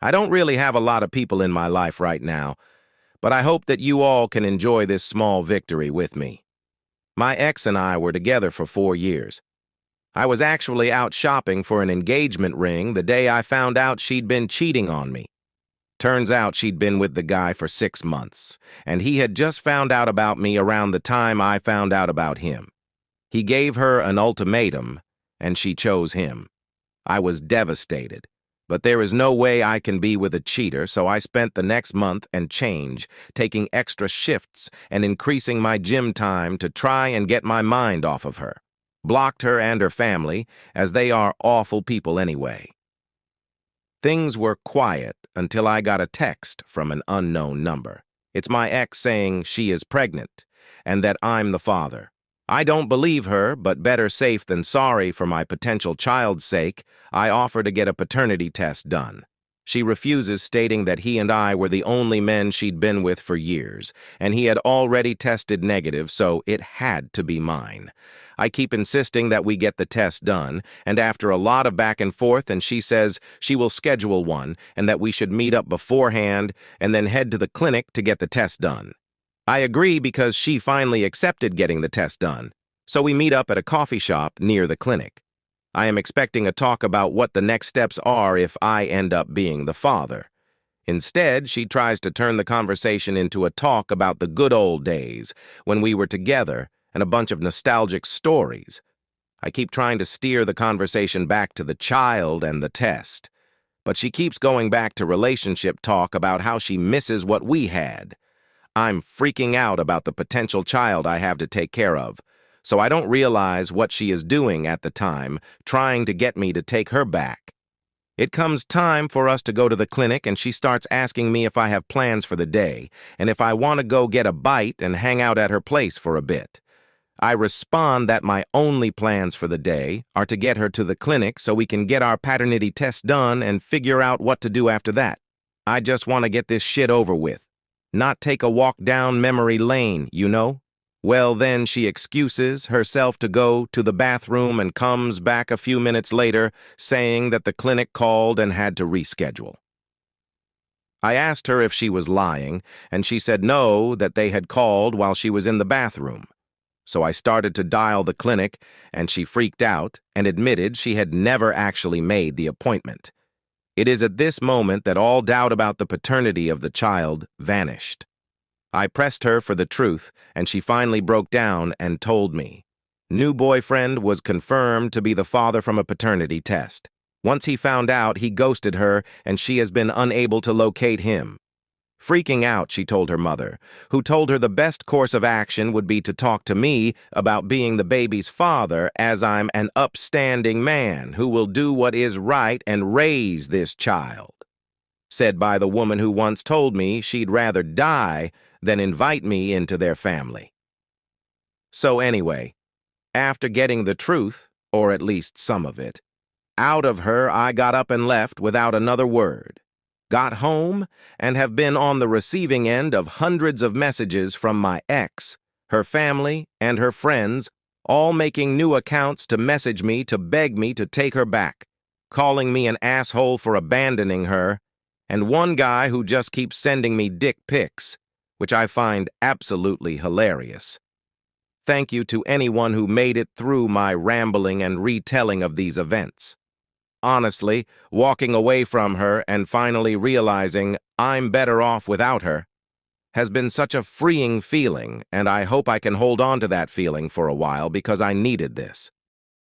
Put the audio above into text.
I don't really have a lot of people in my life right now, but I hope that you all can enjoy this small victory with me. My ex and I were together for 4 years. I was actually out shopping for an engagement ring the day I found out she'd been cheating on me. Turns out she'd been with the guy for 6 months, and he had just found out about me around the time I found out about him. He gave her an ultimatum, and she chose him. I was devastated, but there is no way I can be with a cheater, so I spent the next month and change taking extra shifts and increasing my gym time to try and get my mind off of her. Blocked her and her family, as they are awful people anyway. Things were quiet until I got a text from an unknown number. It's my ex saying she is pregnant and that I'm the father. I don't believe her, but better safe than sorry for my potential child's sake, I offer to get a paternity test done. She refuses, stating that he and I were the only men she'd been with for years, and he had already tested negative, so it had to be mine. I keep insisting that we get the test done, and after a lot of back and forth, and she says she will schedule one and that we should meet up beforehand and then head to the clinic to get the test done. I agree because she finally accepted getting the test done, so we meet up at a coffee shop near the clinic. I am expecting a talk about what the next steps are if I end up being the father. Instead, she tries to turn the conversation into a talk about the good old days when we were together and a bunch of nostalgic stories. I keep trying to steer the conversation back to the child and the test, but she keeps going back to relationship talk about how she misses what we had. I'm freaking out about the potential child I have to take care of, so I don't realize what she is doing at the time, trying to get me to take her back. It comes time for us to go to the clinic, and she starts asking me if I have plans for the day, and if I want to go get a bite and hang out at her place for a bit. I respond that my only plans for the day are to get her to the clinic so we can get our paternity test done and figure out what to do after that. I just want to get this shit over with. Not take a walk down memory lane, you know? Well, then she excuses herself to go to the bathroom and comes back a few minutes later saying that the clinic called and had to reschedule. I asked her if she was lying, and she said no, that they had called while she was in the bathroom. So I started to dial the clinic, and she freaked out and admitted she had never actually made the appointment. It is at this moment that all doubt about the paternity of the child vanished. I pressed her for the truth, and she finally broke down and told me. New boyfriend was confirmed to be the father from a paternity test. Once he found out, he ghosted her, and she has been unable to locate him. Freaking out, she told her mother, who told her the best course of action would be to talk to me about being the baby's father, as I'm an upstanding man who will do what is right and raise this child. Said by the woman who once told me she'd rather die than invite me into their family. So anyway, after getting the truth, or at least some of it, out of her, I got up and left without another word. Got home and have been on the receiving end of hundreds of messages from my ex, her family, and her friends, all making new accounts to message me to beg me to take her back, calling me an asshole for abandoning her, and one guy who just keeps sending me dick pics, which I find absolutely hilarious. Thank you to anyone who made it through my rambling and retelling of these events. Honestly, walking away from her and finally realizing I'm better off without her has been such a freeing feeling, and I hope I can hold on to that feeling for a while because I needed this.